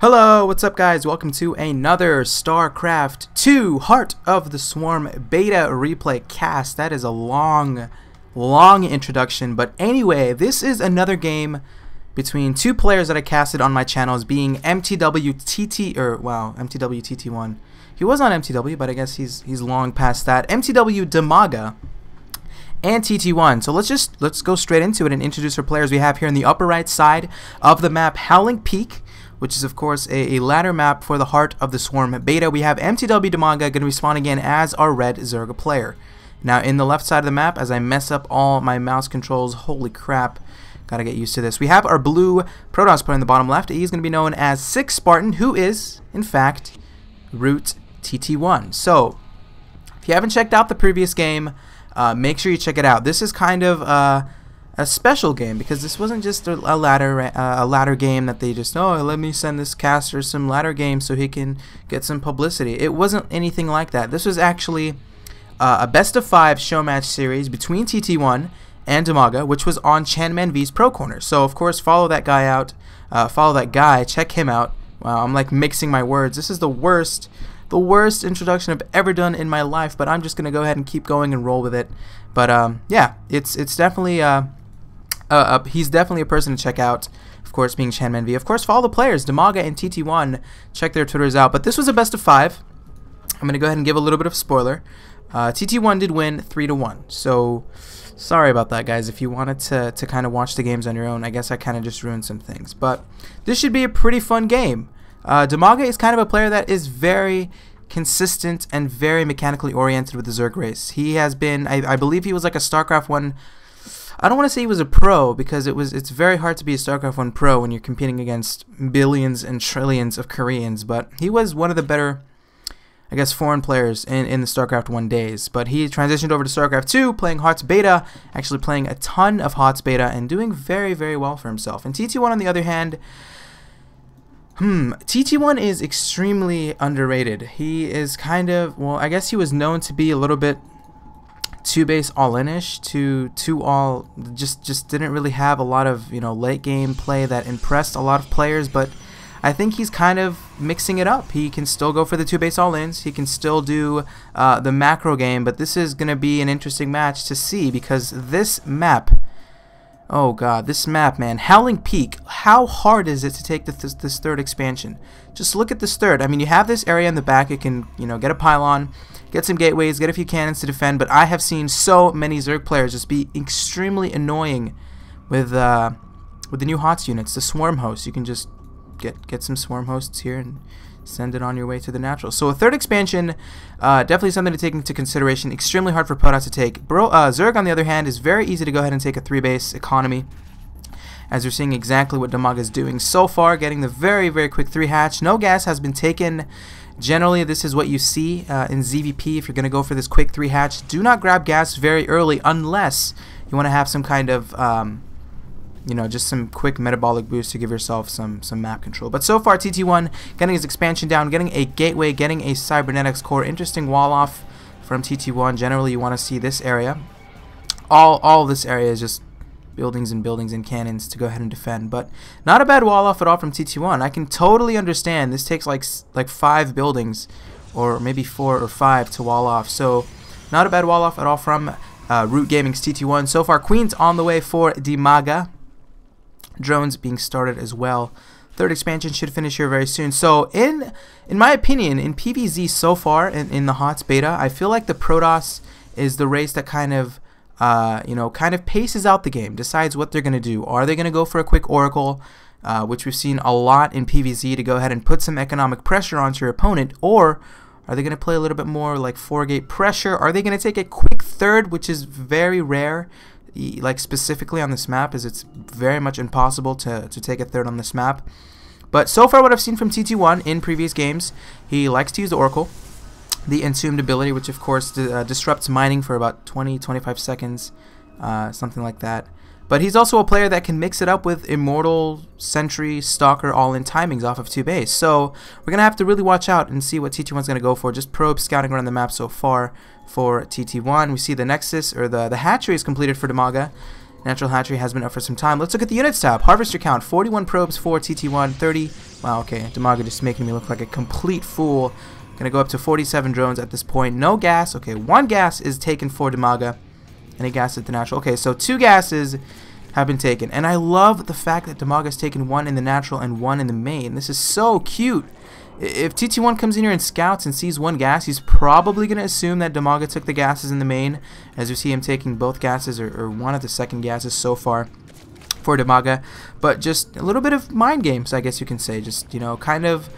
Hello, what's up guys? Welcome to another StarCraft 2 Heart of the Swarm beta replay cast. That is a long introduction, but anyway, this is another game between two players that I casted on my channels, being mTwDIMAGA. He was on mTW, but I guess he's long past that. mTwDIMAGA and TT1. So let's go straight into it and introduce our players. We have here in the upper right side of the map Howling Peak, which is of course a ladder map for the Heart of the Swarm beta. We have mTwDIMAGA going to respawn again as our red Zerga player. Now in the left side of the map, as I mess up all my mouse controls, holy crap, gotta get used to this. We have our blue Protoss player in the bottom left. He's going to be known as 6 Spartan, who is in fact ROOTTone. So if you haven't checked out the previous game, make sure you check it out. This is kind of a special game because this wasn't just a ladder game that they just, oh, let me send this caster some ladder games so he can get some publicity. It wasn't anything like that. This was actually a best of 5 show match series between TT1 and DIMAGA, which was on mTwDIMAGA's Pro Corner. So of course follow that guy out, check him out. Wow, I'm like mixing my words. This is the worst introduction I've ever done in my life, but I'm just gonna go ahead and keep going and roll with it. But yeah, it's definitely he's definitely a person to check out, of course, being mTwDIMAGA. Of course, follow the players, DIMAGA and TT1. Check their Twitters out. But this was a best of 5. I'm going to go ahead and give a little bit of a spoiler. TT1 did win 3-1. So, sorry about that, guys. If you wanted to kind of watch the games on your own, I guess I kind of just ruined some things. But this should be a pretty fun game. DIMAGA is kind of a player that is very consistent and very mechanically oriented with the Zerg race. He has been, I believe he was like a StarCraft 1. I don't want to say he was a pro because it's very hard to be a StarCraft 1 pro when you're competing against billions and trillions of Koreans, but he was one of the better, I guess, foreign players in the StarCraft 1 days. But he transitioned over to StarCraft 2, playing HotS beta, actually playing a ton of HotS beta and doing very, very well for himself. And TT1 on the other hand, TT1 is extremely underrated. He is kind of, well, I guess he was known to be a little bit 2-base all-in-ish, all just didn't really have a lot of, you know, late game play that impressed a lot of players, but I think he's kind of mixing it up. He can still go for the 2-base all-ins, he can still do the macro game, but this is going to be an interesting match to see because this map, oh god, this map, man, Howling Peak, how hard is it to take this third expansion? Just look at this third. I mean, you have this area in the back, you can, you know, get a pylon, get some gateways, get a few cannons to defend, but I have seen so many Zerg players just be extremely annoying with the new HotS units, the swarm hosts. You can just get some swarm hosts here and send it on your way to the natural. So a third expansion, definitely something to take into consideration. Extremely hard for Protoss to take. Zerg, on the other hand, is very easy to go ahead and take a 3-base economy, as you're seeing exactly what DIMAGA is doing so far, getting the very, very quick 3-hatch. No gas has been taken. Generally, this is what you see in ZVP. If you're going to go for this quick 3-hatch, do not grab gas very early unless you want to have some kind of, you know, just some quick metabolic boost to give yourself some map control. But so far, TT1 getting his expansion down, getting a gateway, getting a cybernetics core. Interesting wall off from TT1. Generally, you want to see this area. All this area is just buildings and cannons to go ahead and defend, but not a bad wall off at all from TT1. I can totally understand this takes like 5 buildings or maybe 4 or 5 to wall off, so not a bad wall off at all from Root Gaming's TT1. So far, Queen's on the way for DIMAGA, drones being started as well. Third expansion should finish here very soon. So in my opinion, in PvZ so far in the HotS beta, I feel like the Protoss is the race that kind of kind of paces out the game, decides what they're going to do. Are they going to go for a quick Oracle, which we've seen a lot in PvZ, to go ahead and put some economic pressure onto your opponent, or are they going to play a little bit more like 4-gate pressure? Are they going to take a quick third, which is very rare, like specifically on this map, as it's very much impossible to take a third on this map. But so far what I've seen from TT1 in previous games, he likes to use the Oracle, the Entombed ability, which of course disrupts mining for about 20-25 seconds, something like that. But he's also a player that can mix it up with Immortal, Sentry, Stalker, all-in timings off of 2-base. So we're going to have to really watch out and see what TT1's going to go for. Just probe scouting around the map so far for TT1. We see the Nexus, or the hatchery is completed for DIMAGA. Natural hatchery has been up for some time. Let's look at the units tab. Harvester count, 41 probes for TT1, 30 Wow, okay, DIMAGA just making me look like a complete fool. Gonna go up to 47 drones at this point. No gas. Okay, 1 gas is taken for DIMAGA. Any gas at the natural. Okay, so 2 gases have been taken. And I love the fact that DIMAGA's taken 1 in the natural and 1 in the main. This is so cute. If TT1 comes in here and scouts and sees 1 gas, he's probably going to assume that DIMAGA took the gases in the main, as you see him taking both gases, or 1 of the second gases so far for DIMAGA. But just a little bit of mind games, I guess you can say. Just, you know, kind of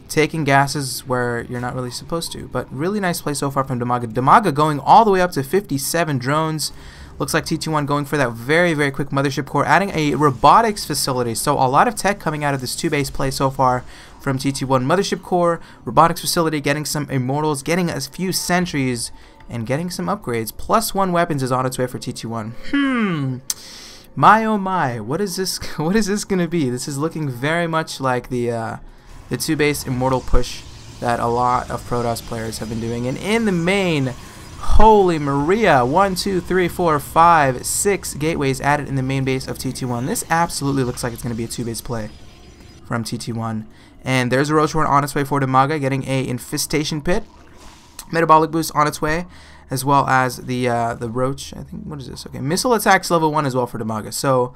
taking gases where you're not really supposed to. But really nice play so far from DIMAGA. DIMAGA going all the way up to 57 drones. Looks like TT1 going for that very, very quick mothership core, adding a robotics facility. So a lot of tech coming out of this 2-base play so far from TT1. Mothership core, robotics facility, getting some immortals, getting a few sentries, and getting some upgrades. +1 weapons is on its way for TT1. My oh my, what is this? What is this gonna be? This is looking very much like the 2-base immortal push that a lot of Protoss players have been doing. And in the main, holy Maria, 1, 2, 3, 4, 5, 6 gateways added in the main base of TT1. This absolutely looks like it's going to be a 2-base play from TT1. And there's a Roach Horn on its way for DIMAGA, getting a infestation pit. Metabolic boost on its way, as well as the Roach. I think, what is this? Okay, missile attacks level 1 as well for DIMAGA. So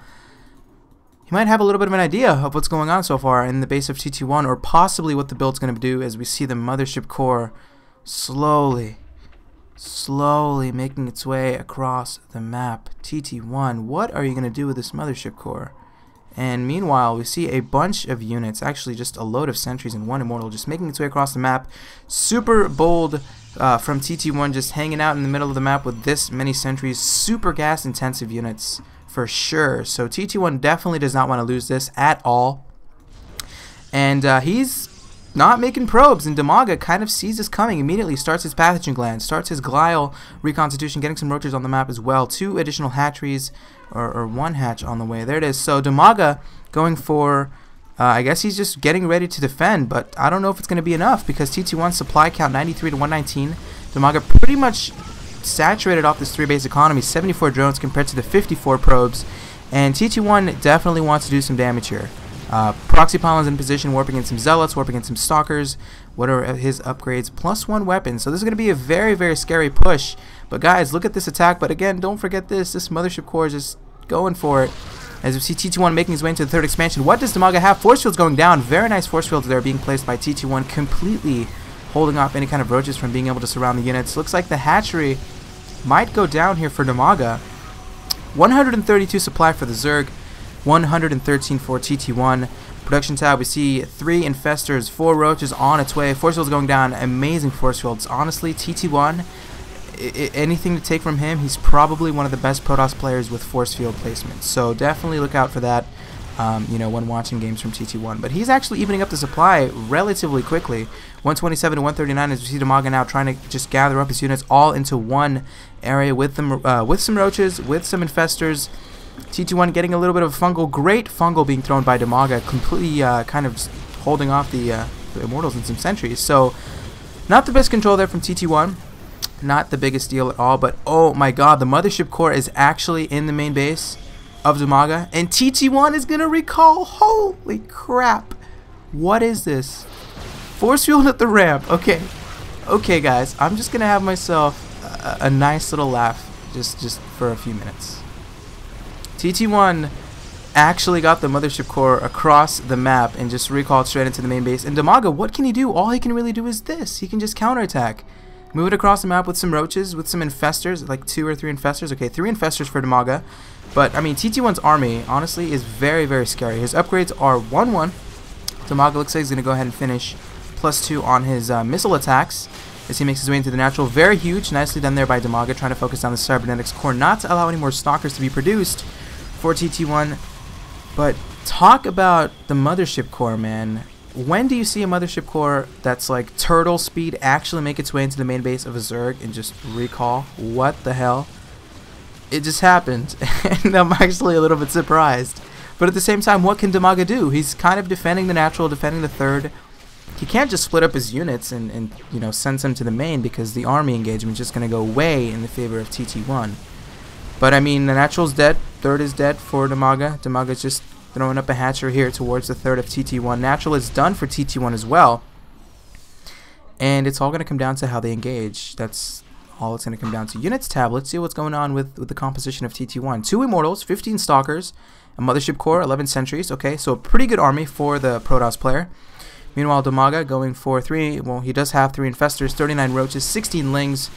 you might have a little bit of an idea of what's going on so far in the base of TT1, or possibly what the build's going to do, as we see the mothership core slowly making its way across the map. TT1, what are you going to do with this mothership core? And meanwhile, we see a bunch of units, actually just a load of sentries and 1 immortal, just making its way across the map. Super bold from TT1, just hanging out in the middle of the map with this many sentries. Super gas intensive units for sure. So TT1 definitely does not want to lose this at all. And he's not making probes, and DIMAGA kind of sees this coming immediately, starts his pathogen gland, starts his glial reconstitution, getting some roaches on the map as well. 2 additional hatcheries, or 1 hatch on the way. There it is. So DIMAGA going for, I guess he's just getting ready to defend, but I don't know if it's going to be enough, because TT1's supply count 93 to 119. DIMAGA pretty much saturated off this 3-base economy, 74 drones compared to the 54 probes, and TT1 definitely wants to do some damage here. Proxy pylons in position, warping in some zealots, warping in some stalkers. What are his upgrades? +1 weapon. So this is going to be a very, very scary push. But guys, look at this attack. But again, don't forget this. This mothership core is just going for it. As we see TT1 making his way into the 3rd expansion. What does DIMAGA have? Force fields going down. Very nice force fields there being placed by TT1, completely holding off any kind of roaches from being able to surround the units. Looks like the hatchery might go down here for DIMAGA. 132 supply for the Zerg. 113 for TT1. Production tab, we see 3 infestors, 4 roaches on its way. Force fields going down. Amazing force fields. Honestly, TT1, anything to take from him, he's probably one of the best Protoss players with force field placement. So definitely look out for that, you know, when watching games from TT1. But he's actually evening up the supply relatively quickly. 127 to 139 as we see DIMAGA now trying to just gather up his units all into one area with them, with some roaches, with some infestors. TT1 getting a little bit of fungal, great fungal being thrown by DIMAGA, completely kind of holding off the immortals and some sentries. So not the best control there from TT1, not the biggest deal at all. But oh my god, the mothership core is actually in the main base of DIMAGA, and TT1 is gonna recall. Holy crap, what is this? Force field at the ramp. Okay guys, I'm just gonna have myself a nice little laugh just for a few minutes. TT1 actually got the mothership core across the map and just recalled straight into the main base. And DIMAGA, what can he do? All he can really do is this. He can just counterattack. Move it across the map with some roaches, with some infestors, like 2 or 3 infestors. Okay, 3 infestors for DIMAGA. But, I mean, TT1's army, honestly, is very, very scary. His upgrades are 1-1. DIMAGA looks like he's going to go ahead and finish +2 on his missile attacks as he makes his way into the natural. Very huge. Nicely done there by DIMAGA, trying to focus down the cybernetics core, not to allow any more stalkers to be produced for TT1. But talk about the mothership core, man. When do you see a mothership core that's like turtle speed actually make its way into the main base of a Zerg and just recall? What the hell? It just happened, and I'm actually a little bit surprised. But at the same time, what can DIMAGA do? He's kind of defending the natural, defending the 3rd. He can't just split up his units and you know, send some to the main, because the army engagement is just going to go way in the favor of TT1. But I mean, the natural's dead, 3rd is dead for DIMAGA. DIMAGA's just throwing up a hatchery here towards the third of TT1. Natural is done for TT1 as well. And it's all going to come down to how they engage. That's all it's going to come down to. Units tab. Let's see what's going on with the composition of TT1. 2 Immortals, 15 Stalkers, a Mothership Core, 11 Sentries. Okay, so a pretty good army for the Protoss player. Meanwhile, DIMAGA going for 3. Well, he does have 3 Infestors, 39 Roaches, 16 Lings.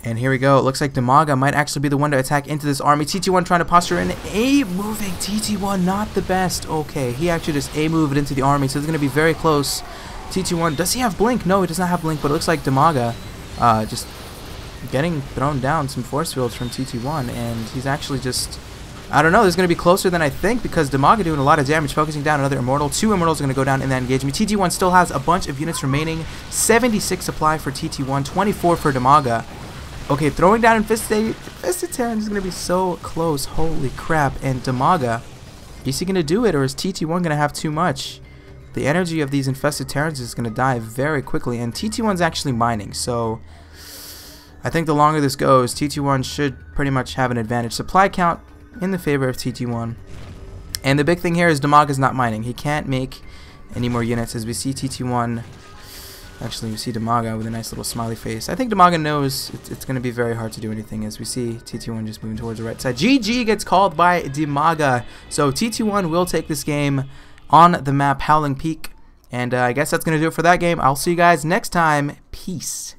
And here we go. It looks like DIMAGA might actually be the one to attack into this army. TT1 trying to posture in. A-moving. TT1 not the best. Okay, he actually just A-moved into the army, so it's going to be very close. TT1, does he have Blink? No, he does not have Blink, but it looks like DIMAGA just getting thrown down some force fields from TT1, and he's actually just, I don't know, this is going to be closer than I think, because DIMAGA doing a lot of damage, focusing down another Immortal. 2 Immortals are going to go down in that engagement. TT1 still has a bunch of units remaining. 76 supply for TT1, 24 for DIMAGA. Okay, throwing down Infested Terrans is going to be so close. Holy crap. And DIMAGA, is he going to do it, or is TT1 going to have too much? The energy of these Infested Terrans is going to die very quickly, and TT1's actually mining, so I think the longer this goes, TT1 should pretty much have an advantage. Supply count in the favor of TT1. And the big thing here is DIMAGA's not mining. He can't make any more units, as we see TT1. Actually, we see DIMAGA with a nice little smiley face. I think DIMAGA knows it's going to be very hard to do anything, as we see TT1 just moving towards the right side. GG gets called by DIMAGA. So TT1 will take this game on the map Howling Peak. And I guess that's going to do it for that game. I'll see you guys next time. Peace.